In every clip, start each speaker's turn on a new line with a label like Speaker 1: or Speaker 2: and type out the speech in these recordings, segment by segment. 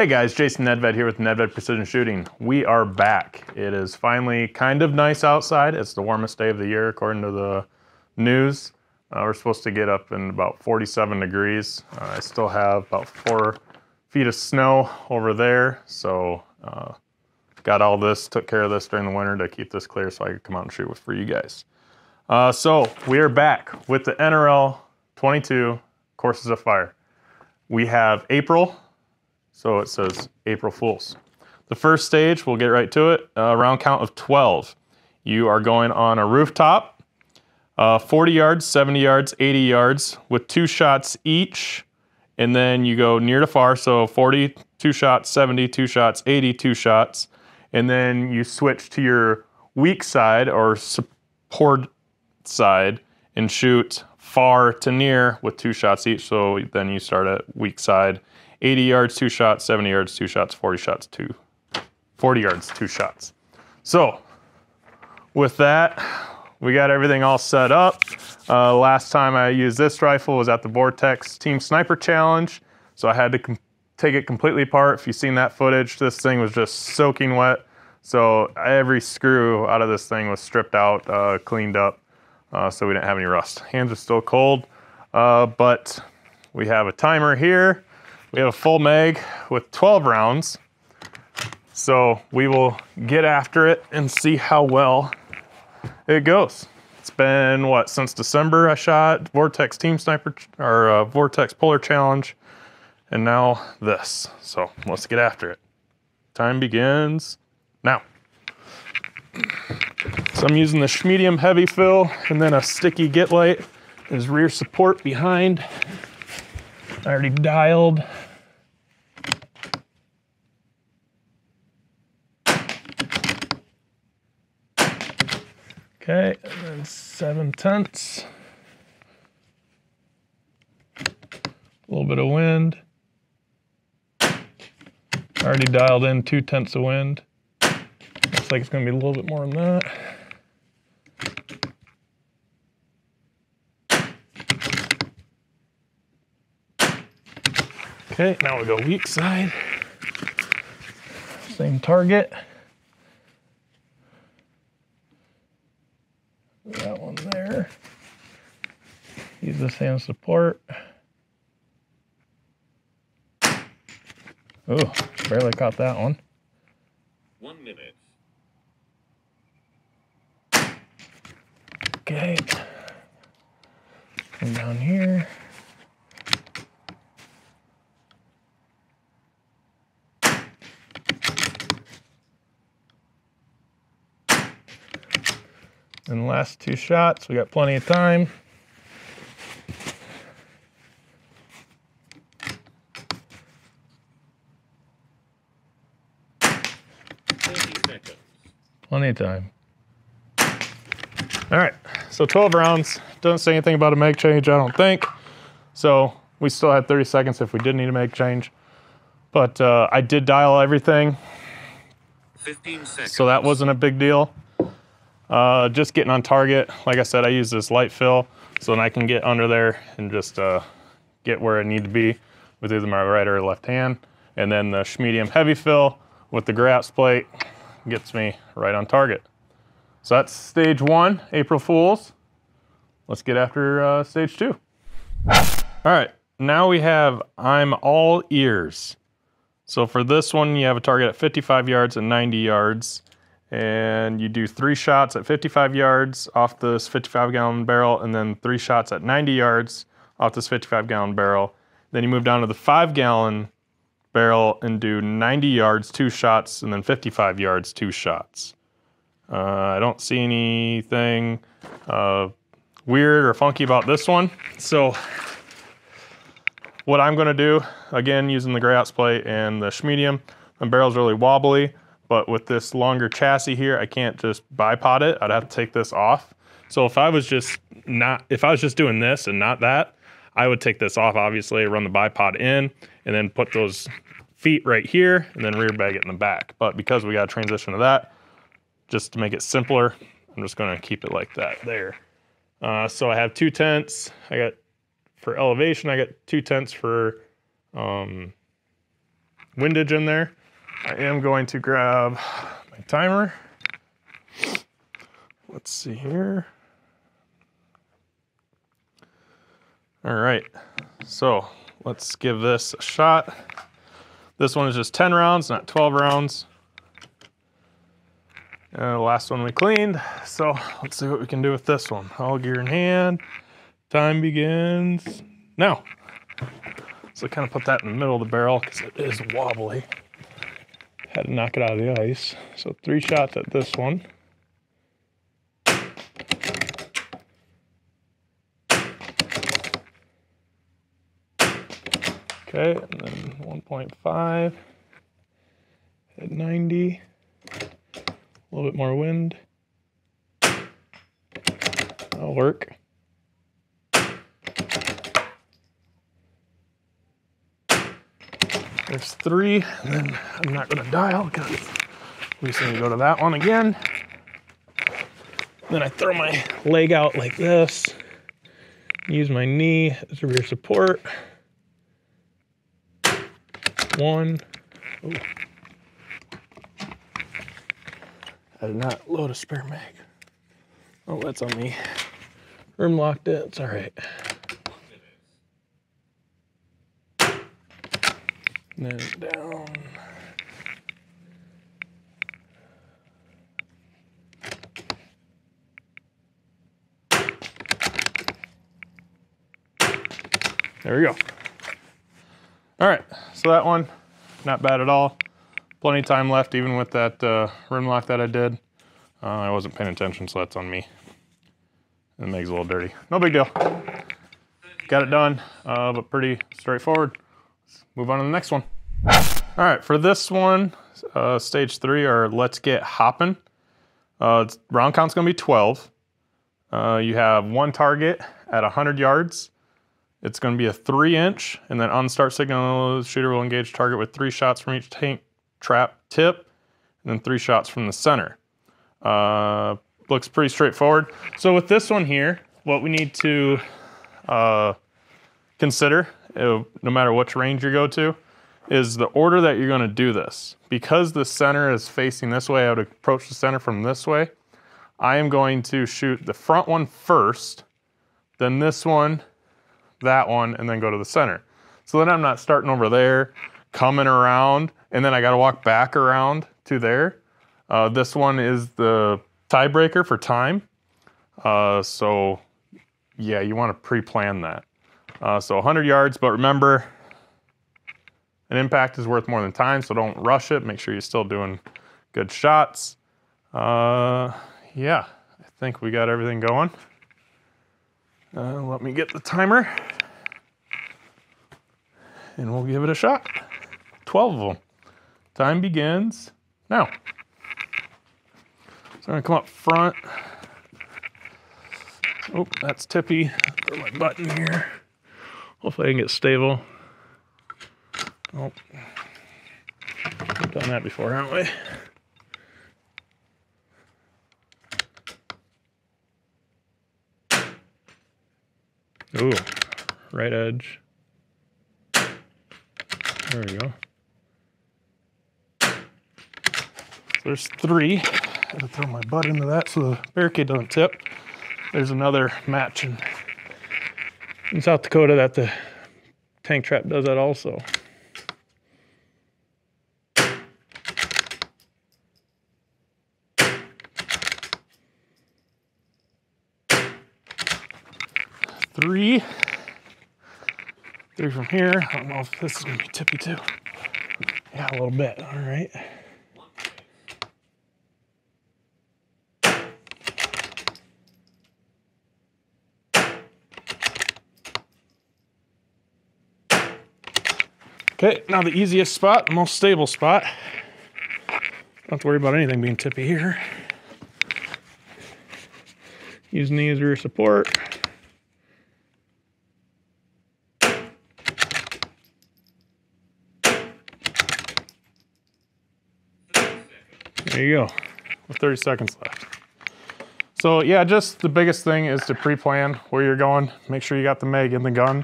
Speaker 1: Hey guys, Jason Nedved here with Nedved Precision Shooting. We are back. It is finally kind of nice outside. It's the warmest day of the year according to the news. We're supposed to get up in about 47 degrees. I still have about 4 feet of snow over there, so got all this, took care of this during the winter to keep this clear so I could come out and shoot for you guys. So we are back with the NRL 22 Courses of Fire. We have April. So it says April Fools. The first stage, we'll get right to it, round count of 12. You are going on a rooftop, 40 yards, 70 yards, 80 yards with 2 shots each. And then you go near to far, so 40, 2 shots, 70, 2 shots, 80, 2 shots. And then you switch to your weak side or support side and shoot far to near with 2 shots each. So then you start at weak side. 80 yards, 2 shots, 70 yards, 2 shots, 40 yards, 2 shots. So with that, we got everything all set up. Last time I used this rifle was at the Vortex Team Sniper Challenge. So I had to take it completely apart. If you've seen that footage, this thing was just soaking wet. So every screw out of this thing was stripped out, cleaned up, so we didn't have any rust. Hands are still cold, but we have a timer here. We have a full mag with 12 rounds, so we will get after it and see how well it goes. It's been, what, since December I shot Vortex Team Sniper, or Vortex Polar Challenge, and now this. So let's get after it. Time begins now. So I'm using the Schmedium Heavy Fill and then a sticky Get Light as rear support behind. I already dialed. Okay, and then 7/10. A little bit of wind. Already dialed in 2/10 of wind. Looks like it's gonna be a little bit more than that. Okay, now we go weak side. Same target. That one there. Use this hand support. Oh, barely caught that one.
Speaker 2: 1 minute.
Speaker 1: Okay. Come down here. And the last 2 shots, we got plenty of time. Plenty of time. All right, so 12 rounds. Doesn't say anything about a mag change, I don't think. So we still had 30 seconds if we did need a mag change. But I did dial everything.
Speaker 2: 15 seconds.
Speaker 1: So that wasn't a big deal. Just getting on target. Like I said, I use this light fill so then I can get under there and just get where I need to be with either my right or left hand. And then the Schmedium Heavy Fill with the GRAPS plate gets me right on target. So that's stage 1, April Fools. Let's get after stage 2. All right, now we have I'm All Ears. So for this one, you have a target at 55 yards and 90 yards. And you do 3 shots at 55 yards off this 55-gallon barrel, and then 3 shots at 90 yards off this 55-gallon barrel. Then you move down to the 5-gallon barrel and do 90 yards, 2 shots, and then 55 yards, 2 shots. I don't see anything weird or funky about this one. So what I'm gonna do, again, using the GRAPS plate and the Schmedium, my barrel's really wobbly. But with this longer chassis here, I can't just bipod it. I'd have to take this off. So if I was just doing this and not that, I would take this off, obviously, run the bipod in, and then put those feet right here, and then rear bag it in the back. But because we got to transition to that, just to make it simpler, I'm just gonna keep it like that there. So I have 2/10. I got, for elevation, I got 2/10 for windage in there, I am going to grab my timer. Let's see here. All right, so let's give this a shot. This one is just 10 rounds, not 12 rounds. The last one we cleaned, so let's see what we can do with this one. All gear in hand, time begins now. So kind of put that in the middle of the barrel because it is wobbly. Had to knock it out of the ice. So 3 shots at this one. Okay, and then 1.5 at 90. A little bit more wind. That'll work. There's 3, and then I'm not gonna dial because we just need to go to that one again. Then I throw my leg out like this. Use my knee as a rear support. 1. Ooh. I did not load a spare mag. Oh, that's on me. Room locked it, it's all right. And then down. There we go. All right, so that one, not bad at all. Plenty of time left, even with that rim lock that I did. I wasn't paying attention, so that's on me. The mag's a little dirty. No big deal. Got it done, but pretty straightforward. Let's move on to the next one. All right, for this one, stage 3, or let's get hopping. Round count's gonna be 12. You have 1 target at 100 yards. It's gonna be a 3-inch, and then on start signal, the shooter will engage target with 3 shots from each tank trap tip, and then 3 shots from the center. Looks pretty straightforward. So with this one here, what we need to consider, no matter which range you go to, is the order that you're gonna do this. Because the center is facing this way, I would approach the center from this way. I am going to shoot the front one first, then this one, that one, and then go to the center. So then I'm not starting over there, coming around, and then I gotta walk back around to there. This one is the tiebreaker for time. So yeah, you wanna pre-plan that. So 100 yards, but remember, an impact is worth more than time, so don't rush it. Make sure you're still doing good shots. Yeah, I think we got everything going. Let me get the timer, and we'll give it a shot. 12 of them. Time begins now. So I'm gonna come up front. Oh, that's tippy. Throw my button here. Hopefully I can get stable. Oh, we've done that before, haven't we? Ooh, right edge. There we go. So there's 3. I gotta throw my butt into that so the barricade doesn't tip. There's another match in South Dakota that the tank trap does that also. Three from here. I don't know if this is gonna be tippy too. Yeah, a little bit, all right. Okay, now the easiest spot, the most stable spot. Don't have to worry about anything being tippy here. Use knee as rear support. There you go, with 30 seconds left. So yeah, just the biggest thing is to pre-plan where you're going. Make sure you got the mag in the gun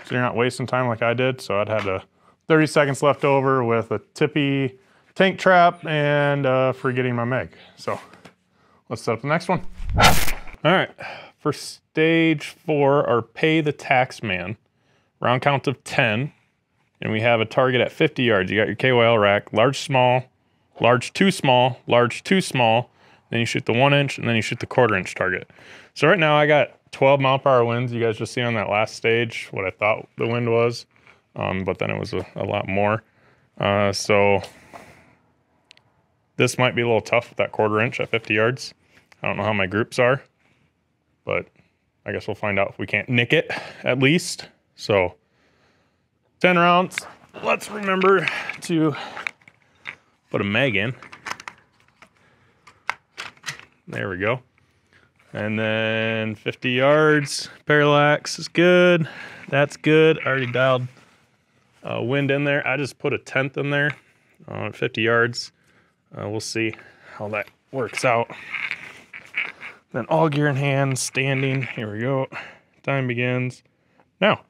Speaker 1: so you're not wasting time like I did. So I'd had to 30 seconds left over with a tippy tank trap and forgetting my meg. So let's set up the next one. All right, for stage 4, our pay the tax man, round count of 10, and we have a target at 50 yards. You got your KYL rack, large, small, large, too small, large, too small, then you shoot the 1 inch, and then you shoot the 1/4 inch target. So right now I got 12 mile/hour winds. You guys just see on that last stage what I thought the wind was, but then it was a lot more. So this might be a little tough with that 1/4 inch at 50 yards. I don't know how my groups are, but I guess we'll find out if we can't nick it at least. So 10 rounds. Let's remember to put a mag in. There we go. And then 50 yards, parallax is good. That's good. I already dialed wind in there. I just put a 1/10 in there at 50 yards. We'll see how that works out. Then all gear in hand, standing. Here we go. Time begins now.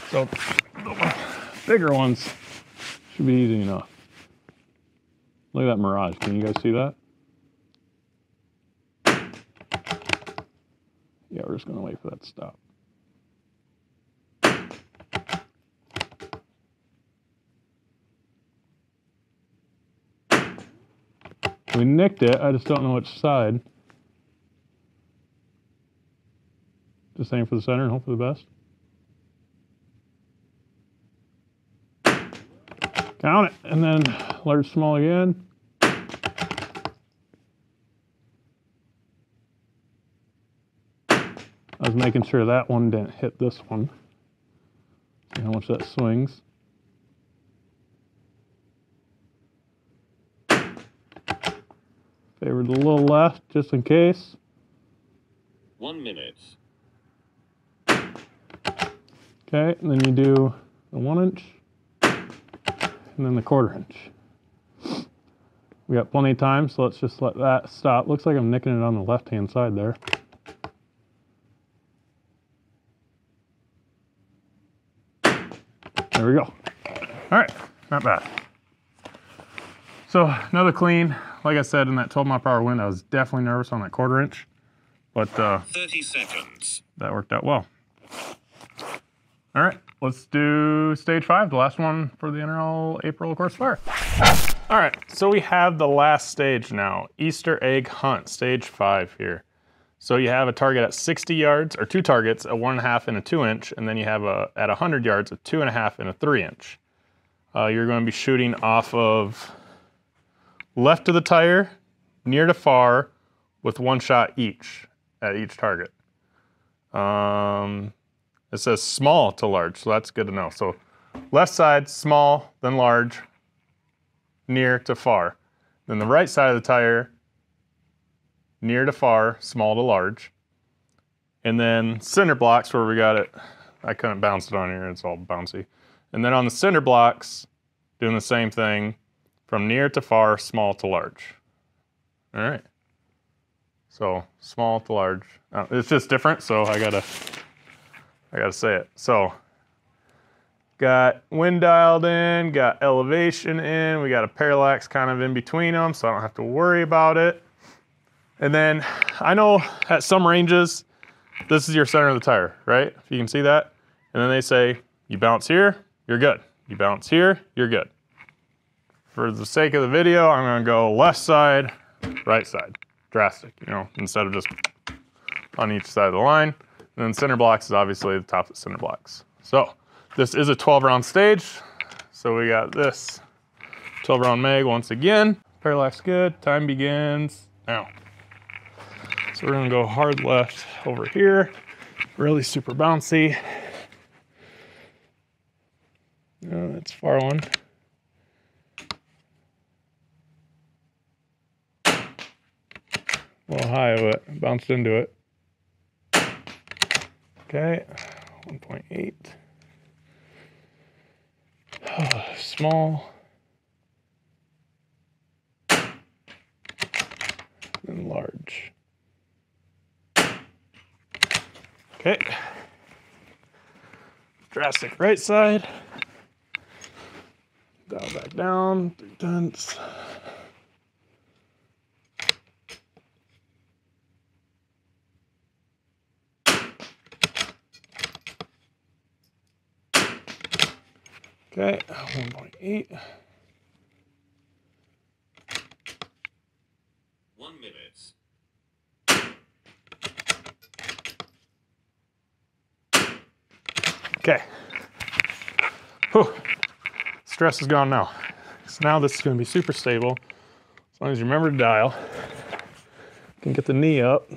Speaker 1: So the bigger ones should be easy enough. Look at that mirage. Can you guys see that? Yeah, we're just gonna wait for that to stop. We nicked it, I just don't know which side. Just aim for the center and hope for the best. Count it, and then large, small again. I was making sure that one didn't hit this one. See how much that swings. Favored a little left, just in case.
Speaker 2: 1 minute.
Speaker 1: Okay, and then you do the 1 inch, and then the 1/4 inch. We got plenty of time, so let's just let that stop. Looks like I'm nicking it on the left-hand side there. There we go. All right, not bad. So another clean. Like I said, in that 12 mile/hour wind, I was definitely nervous on that 1/4 inch, but
Speaker 2: 30 seconds.
Speaker 1: that worked out well. All right, let's do stage 5, the last one for the NRL April course fire. All right, so we have the last stage now, Easter egg hunt, stage 5 here. So you have a target at 60 yards, or 2 targets, a 1.5 and a 2 inch, and then you have at 100 yards, a 2.5 and a 3 inch. You're going to be shooting off of left of the tire, near to far, with 1 shot each at each target. It says small to large, so that's good to know. So left side, small, then large, near to far. Then the right side of the tire, near to far, small to large. And then center blocks where we got it. I couldn't bounce it on here, it's all bouncy. And then on the center blocks, doing the same thing from near to far, small to large. All right. So small to large. It's just different, so I gotta say it. So got wind dialed in, got elevation in, we got a parallax kind of in between them, so I don't have to worry about it. And then I know at some ranges, this is your center of the tire, right? If you can see that. And then they say, you bounce here, you're good. You bounce here, you're good. For the sake of the video, I'm gonna go left side, right side. Drastic, you know, instead of just on each side of the line. And then center blocks is obviously the top of the center blocks. So this is a 12 round stage. So we got this 12 round mag once again. Parallax good, time begins now. So we're gonna go hard left over here. Really super bouncy. That's far one. A little high, but bounced into it. Okay, 1.8. Small. And large. Okay. Drastic right side. Dial back down, 3/10. Okay, 1.8.
Speaker 2: 1 minute.
Speaker 1: Okay. Whew. Stress is gone now. So now this is going to be super stable. As long as you remember to dial. You can get the knee up.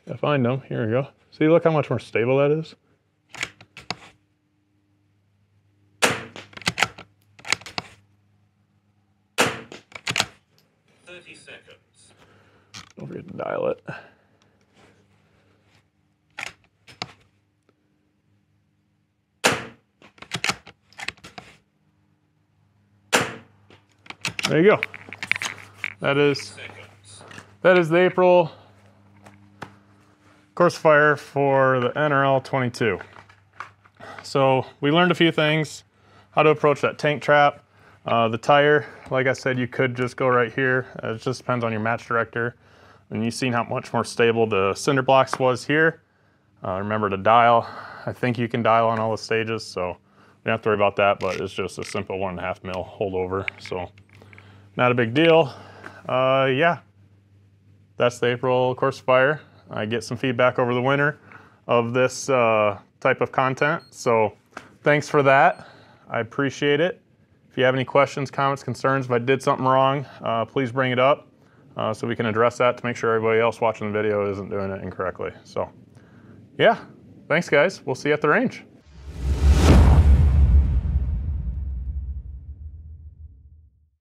Speaker 1: I find them. Here we go. See, look how much more stable that is.
Speaker 2: Seconds.
Speaker 1: Don't forget to dial it. There you go. That is the April course fire for the NRL 22. So we learned a few things, how to approach that tank trap. The tire, like I said, you could just go right here. It just depends on your match director. And you've seen how much more stable the cinder blocks was here. Remember to dial. I think you can dial on all the stages, so you don't have to worry about that, but it's just a simple 1.5 mil holdover, so not a big deal. Yeah, that's the April course fire. I get some feedback over the winter of this type of content, so thanks for that. I appreciate it. If you have any questions, comments, concerns, if I did something wrong, please bring it up so we can address that to make sure everybody else watching the video isn't doing it incorrectly. So yeah, thanks guys. We'll see you at the range.